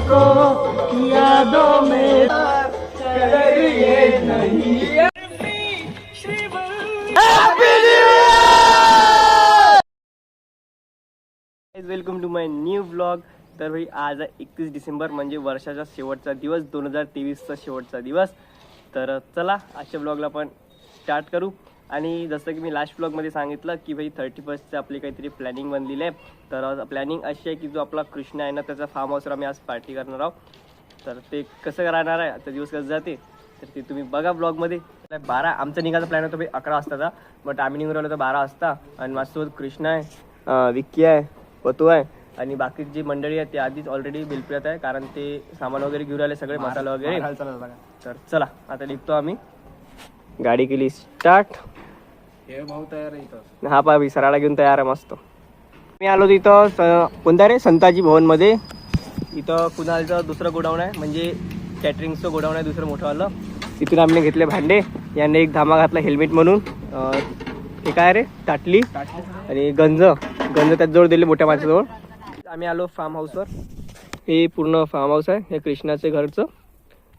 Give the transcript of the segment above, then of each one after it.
तुमको यादों में कलर ये नहीं। Welcome to my new vlog. तर भाई आज 31 डिसेंबर म्हणजे वर्षाचा शेवटचा दिवस, 2023चा शेवटचा दिवस। तर चला आजच्या व्लॉगला पण स्टार्ट करू। आणि जसं की मी लास्ट व्लॉगमध्ये सांगितलं की भाई 31st आपली काहीतरी प्लॅनिंग बनलेली आहे। तर प्लॅनिंग अशी आहे की जो आपला कृष्ण आहे ना त्याचा फार्म हाऊसवर आम्ही आज पार्टी करणार आहोत। तर ते कसं राहणार आहे, आता दिवस कसं जाते तर ते तुम्ही बघा ब्लॉगमध्ये। 12 आमचा निघायचा प्लॅन होता भाई 11 वाजताचा, बट आम्ही निघून राहिलो तर 12 वाजता। आणि माझ्यासोबत कृष्ण आहे, विक्की आहे, पतू आहे आणि बाकी जी मंडळी आहे ते आधीच ऑलरेडी बिलप्रियात आहे, कारण ते सामान वगैरे घेऊन आले सगळे, मसाला वगैरे। तर चला आता निघतो आम्ही। गाडी केली स्टार्ट, भाऊ तयार आहे इथं। हा पा सराळा घेऊन तयार आहे मस्त। मी आलो तिथं कोणता रे संताजी भवनमध्ये। इथं कुणालचं दुसरं गोडाऊन आहे, म्हणजे कॅटरिंगचं गोडाऊन आहे दुसरं मोठं आलं। तिथून आम्ही घेतले भांडे, याने एक धामा घातला हेल्मेट म्हणून। हे काय रे ताटली आणि गंज त्यात जवळ दिले मोठ्या माणसाजवळ। आम्ही आलो फार्म हाऊसवर। हे पूर्ण फार्म हाऊस आहे, हे कृष्णाचे घरचं।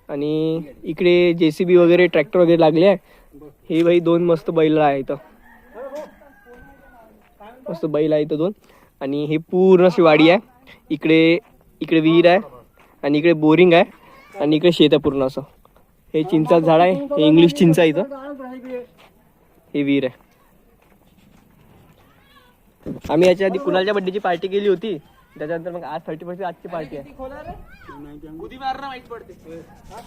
आणि इकडे JCB वगैरे ट्रॅक्टर वगैरे लागले आहे। हे भाई 2 मस्त बैल आहे इथं, मस्त बैल आहे इथं 2। आणि हे पूर्ण अशी वाडी आहे। इकडे विहीर आहे आणि इकडे बोरिंग आहे आणि इकडे शेत आहे पूर्ण असं। हे चिंचाचं झाड आहे, हे इंग्लिश चिंच आहे इथं। हे विहीर आहे। आम्ही याच्या आधी कुणालच्या बर्थडेची पार्टी केली होती, त्याच्यानंतर मग आज 31st आजची पार्टी आहे।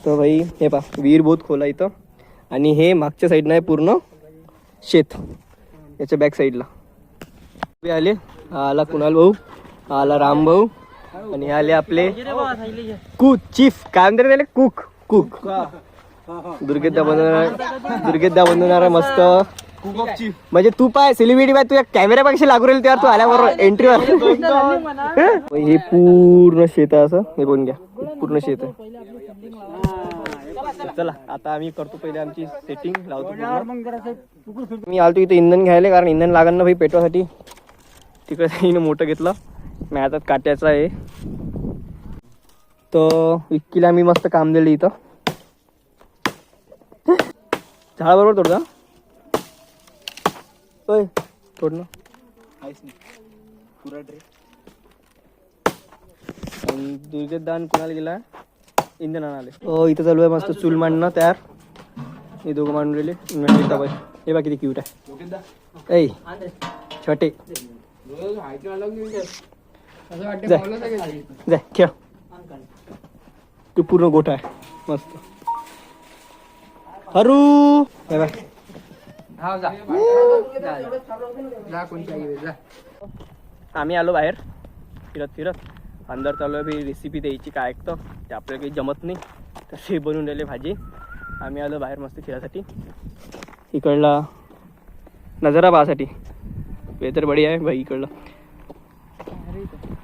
तर भाई हे पा विहीर बहुत खोल आहे इथं। आणि हे मागच्या साईडनं आहे पूर्ण शेत, याच्या बॅक साईडला आले। आला कुणाल भाऊ, आला राम भाऊ आणि आले आपले कुक चीफ, काय म्हणते त्याला, कुक दुर्गेदा बनवणार मस्त। म्हणजे तू पाय सेलिब्रिटी पाय, तुझ्या कॅमेऱ्यापेक्षा लागू राहील तेव्हा तू आल्याबरोबर एंट्रीवर। हे पूर्ण शेत आहे असं, हे बघून घ्या पूर्ण शेत आहे। चला आता आम्ही करतो पहिले आमची सेटिंग लावतो। मी आलतो इथे इंधन घ्यायला, कारण इंधन लागण ना भाई पेटवासाठी। तिकडे हिनं मोठं घेतलं, मी हातात काट्याचं आहे। तर विक्कीला आम्ही मस्त काम दिलं इथं। झाड बरोबर तोडता होय, तोडणं दुर्गेत दान कोणाला गेला, इंधन आणाले। इथं चालू आहे मस्त चूल मांडणं तयार। हे दोघं मांडून राहिले। हे बघा किती क्यूट आहे, ऐ छोटे जाय खेळ। तू पूर्ण गोठा आहे मस्त। हरू हे बघ आम्ही आलो बाहेर फिरत अंदर चालू आहे भाई रेसिपी द्यायची। काय ऐकतं ते आपल्याला काही जमत नाही, तसे बनवून राहिले भाजी। आम्ही आलो बाहेर मस्त फिरासाठी, इकडला नजारा पाहासाठी। वेदर बढी आहे भाई इकडला,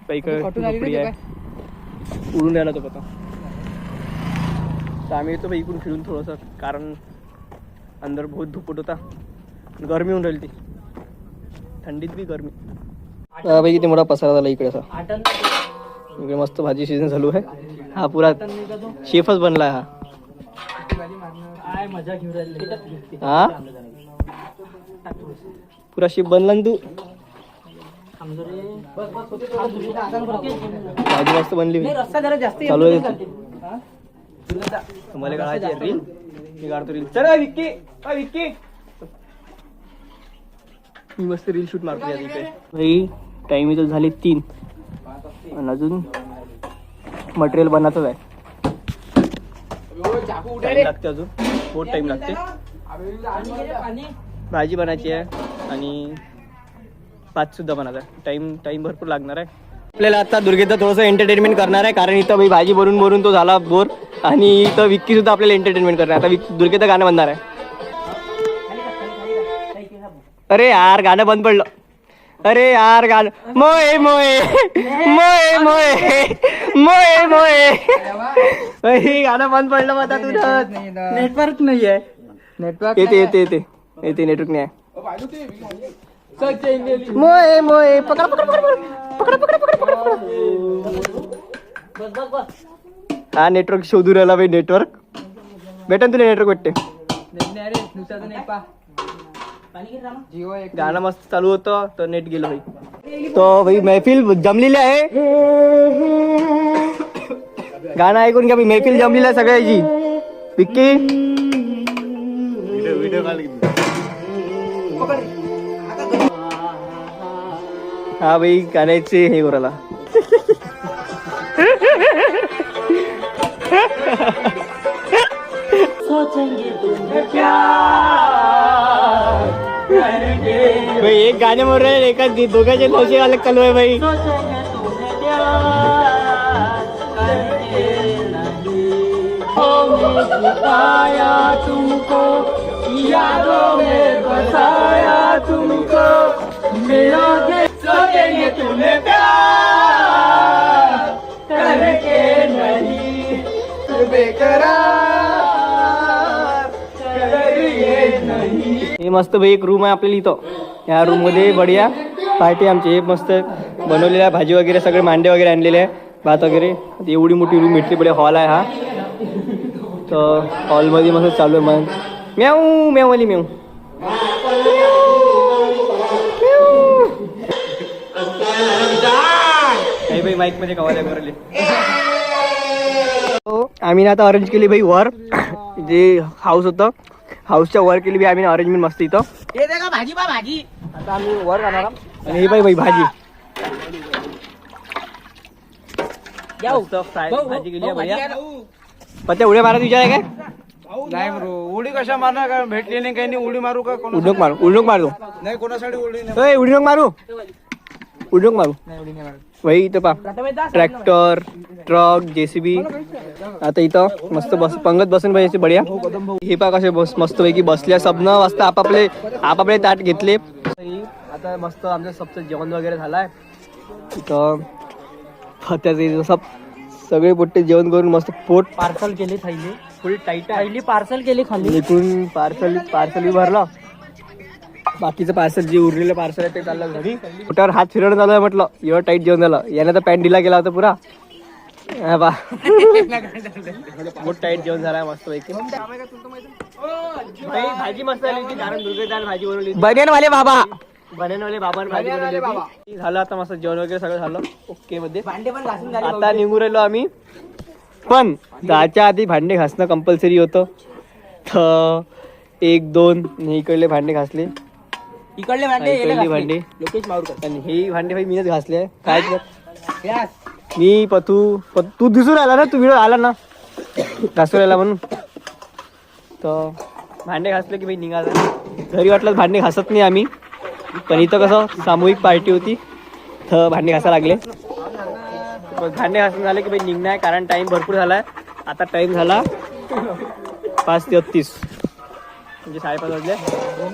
झोपडी आहे, उडून राहिला तो पता। तर आम्ही येतो भाई इकडून फिरून थोडंसं, कारण अंदर बहुत धुपट होता, गरमी होऊन राहिली ती, थंडीत बी गरमी। भाई किती मोठा पसारा झाला इकडे असा। इकडे मस्त भाजी सीजन चालू आहे। हा पुरा शेफच बनला हा। हा पुरा शेफ बनला ना तू। भाजी मस्त बनली, चालू आहे तुम्हाला काढायची रील, मी काढतो रील। चला विक्की मी मस्त रील शूट मारतो या इकडे भाई। टाइम इथं झाले 3 आणि अजून मटेरियल बनायचंच आहे। टाइम लागते, अजून बहुत टाइम लागते। भाजी बनायची आहे आणि भात सुद्धा बनायचा आहे। टाइम भरपूर लागणार आहे आपल्याला। आता दुर्गेदा थोडंसं एंटरटेनमेंट करणार आहे, कारण इथं भाई भाजी बनवून तो झाला बोर। आणि इथं विक्की सुद्धा आपल्याला एंटरटेनमेंट करणार। आता दुर्गेदा गाणं बनणार आहे। अरे यार गाणं बंद पडलं, अरे यार गाणं मोये मोये मोये मोये मोये मोये गाणं बंद पडलं मग तुझं नेटवर्क नाही आहे। नेटवर्क येते नेटवर्क नाही आहे। मोये मोये पकड पकड पकड पकड पकड पकड पकड पकड हा नेटवर्क शोधून राहिला भाई. नेटवर्क भेटेन तुला, नेटवर्क भेटते. गाणं मस्त चालू होतं तर नेट गेलं भाई. तो भाई मैफिल जमलेली आहे. गाणं ऐकून घ्या भाई, मैफिल जमलेली आहे सगळ्याची. विक्की हा भाई गाण्याचे हे करायला. भाई एक गाणे म्हणून राहिले, एका दोघांचे नवशे अलग चालू आहे भाई. हे मस्त भाई एक रूम आहे आपल्याला इथं. या रूम मध्ये बढिया पार्टी आमची. हे मस्त बनवलेलं आहे, भाजी वगैरे सगळे मांडे वगैरे आणलेले आहे, भात वगैरे. एवढी मोठी रूम भेटली, बढिया हॉल आहे हा. तर हॉलमध्ये मस्त चालू आहे. मग म्याऊ म्यावली म्याऊ. काही भाई माईक मध्ये कवाल्या करले. आम्ही आता अरेंज केली भाई वर जे हाऊस होतं, हाऊसच्या वर केली बी आम्ही अरेंजमेंट मस्त इथं. भाजी आता आम्ही वर जाणार. आणि हे भाई भाजी भाजी केली आहे. पत्या उड्या मारायचा विचार आहे काय? नाही ब्रो, उडी कशा मारणार, का भेटली नाही काही नाही. उडी मारू का? उडूक मारू, उडूक मारू. नाही, कोणासाठी उडी नाही. ए, उडूक मारू, उडूक मारू भाई. इथं पा ट्रॅक्टर, ट्रक, जेसीबी. आता इथं मस्त बस पंगत बसून पाहिजे बढिया. हे पा कसे बस मस्त पैकी बसल्या. सबनं वाजता आपापले ताट घेतले. आता मस्त आमचं सबचं जेवण वगैरे झालाय. इथं फत्याचे सब सगळे पोट्टे जेवण करून मस्त पोट पार्सल केली थैली, फुल टाईट आहे. पहिली पार्सल केली खाली. इथून पार्सल भरलं. बाकीचं पार्सल जे उरलेलं पार्सल आहे ते चाललं घरी. पोटावर हात फिरवणं चालू आहे म्हटलं. एवढं टाईट जेवण झालं. याने तर पॅन्ट ढिला केला होता पुरा. बहुत टाईट जेवण झालाय मस्त पैकी. भाजी मस्त आली होती, कारण दुर्गेदार भाजी बनवली. बनेनवाले बाबा बनवले बाबांनी भाजी बनवली होती. झालं आता मस्त जेवण वगैरे सगळं झालं ओके मध्ये. भांडे पण घासून झाले. आता निघून राहिलो आम्ही. पण जायच्या आधी भांडे घासणं कंपल्सरी होतं. तर 1-2 इकडले भांडे घासले. इकडले भांडे इकडले भांडे लोकेश माऊरकर. आणि हे भांडे भाई मीच घासले. काय मी तू दिसून आला ना, तू व्हिडिओ आला ना घासून राहिला म्हणून. तर भांडे घासले की भाई निघाला. घरी वाटलं भांडे घासत नाही आम्ही, पण इथं कसं सामूहिक पार्टी होती तर भांडे घासायला लागले. भांडे घासून झाले की भाई निघणं आहे, कारण टाइम भरपूर झालाय. आता टाइम झाला 5:33 म्हणजे 5:30 वाजले.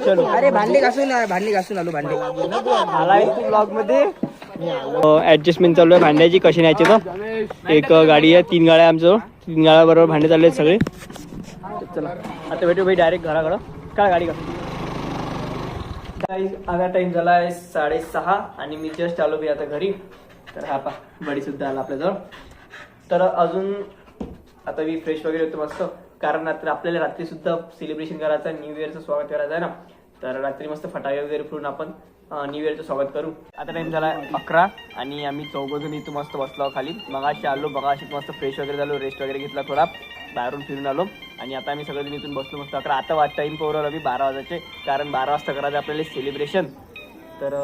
चलो अरे भांडे घासून आलो. भांडे आलाय तू ब्लॉग मध्ये. ऍडजस्टमेंट चालू आहे भांड्याची, कशी न्यायची. तर एक गाडी आहे, 3 गाड्या आमचं. 3 गाड्याबरोबर भांडे चालले आहेत सगळे. चला आता भेटू भाई डायरेक्ट घराकडं. काय गाडी का आता टाइम झाला आहे 6:30 आणि मी जस्ट आलो भाई आता घरी. तर हा पा बडी सुद्धा आला आपल्याजवळ. तर अजून आता मी फ्रेश वगैरे होतो मस्त, कारण आपल्याला रात्री सुद्धा सेलिब्रेशन करायचं आहे, न्यू इयरचं स्वागत करायचं आहे ना. तर रात्री मस्त फटाके वगैरे फोडून आपण न्यू इयरचं स्वागत करू. आता टाइम झाला 11 आणि आम्ही 4 जण इथं मस्त बसलो खाली. मगाशी आलो, मगाशी मस्त फ्रेश वगैरे झालो, रेस्ट वगैरे घेतला, थोडा बाहेरून फिरून आलो आणि आता आम्ही सगळेजण इथून बसलो मस्त 11. आता टाईम पोरवलं आम्ही 12 वाजायचे, कारण 12 वाजता करायचं आपल्याला सेलिब्रेशन. तर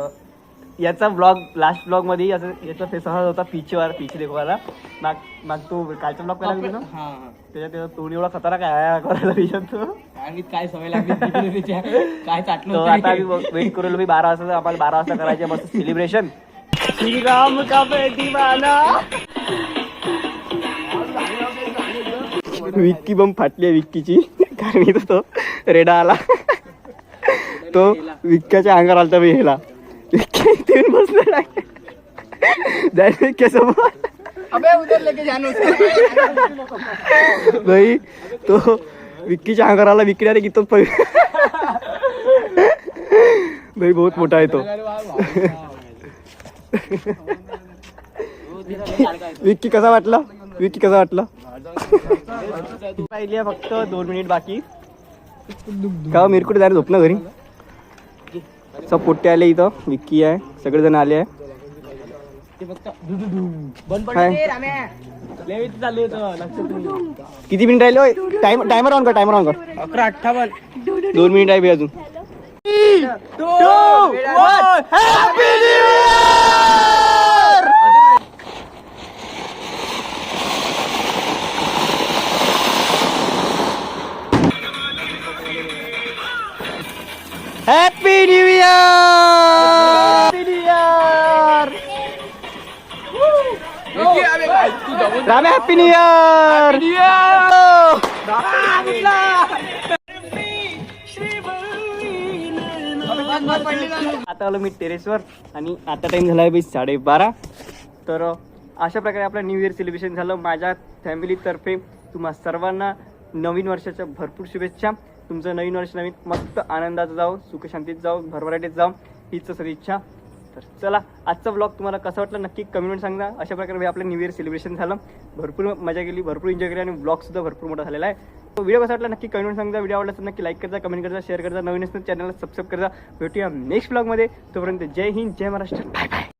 याचा ब्लॉग लास्ट ब्लॉग मध्ये याचा फेस असा होता पीछे देखवायला. माग तो कालचा ब्लॉग करायला गेलो त्याच्यात तोंड एवढा खतरा काय करायला त्याच्यात. काय सवय लागली काय चाटलो. आता आम्ही वेट करू मी 12 वाजता. आम्हाला 12 वाजता करायचे मस्त सेलिब्रेशन. श्रीराम का दिवाना. विक्की बम फाटली आहे विक्कीची, कारण इथं तो रेडा आला. तो विक्क्याच्या अंगावर आलता भाई. ह्याला विक्की इथे बसलेला विक्क्यासोबत. भाई तो विक्कीच्या अंगावर आला. विक्की अरे किती भाई बहुत मोठा आहे तो. विक्की कसा वाटला? विक्की कसा वाटला? राहिली आहे फक्त 2 मिनिट बाकी. का मिरकुटे जायला झोपणं घरी. सब पोट्टे आले इथं. विक्की आहे, सगळेजण आले आहे. किती मिनिट राहिले? टायमर ऑन कर, टायमर ऑन कर. 11:58. 2 मिनिट आहे बे अजून. Happy new year. Happy new year. Happy new year. रामे हॅपी न्यू इयर. आता आलो मी टेरेसवर आणि आता टाइम झाला आहे 12:30. तर अशा प्रकारे आपलं न्यू इयर सेलिब्रेशन झालं. माझ्या फॅमिलीतर्फे तुम्हा सर्वांना नवीन वर्षाच्या भरपूर शुभेच्छा. तुमचं नवीन वर्ष नवीन मस्त आनंदात जाऊ, सुखशांतीत जाऊ, भरभराटीत जाऊ, हीच सदिच्छा. तर चला, आजचा व्लॉग तुम्हाला कसा वाटला नक्की कमेंट सांगा. अशा प्रकारे आपलं न्यू इयर सेलिब्रेशन झालं. भरपूर मजा केली, भरपूर एन्जॉय केली आणि व्लॉगसुद्धा भरपूर मोठा झालेला आहे. तो व्हिडिओ कसा वाटला नक्की कमेंट सांगा. व्हिडिओ आवडला तर नक्की लाईक करता, कमेंट करता, शेअर करता. नवीन असतं चॅनलला सबस्क्राईब करता. भेटूया नेक्स्ट व्लॉगमध्ये. तोपर्यंत जय हिंद, जय महाराष्ट्र. Bye bye.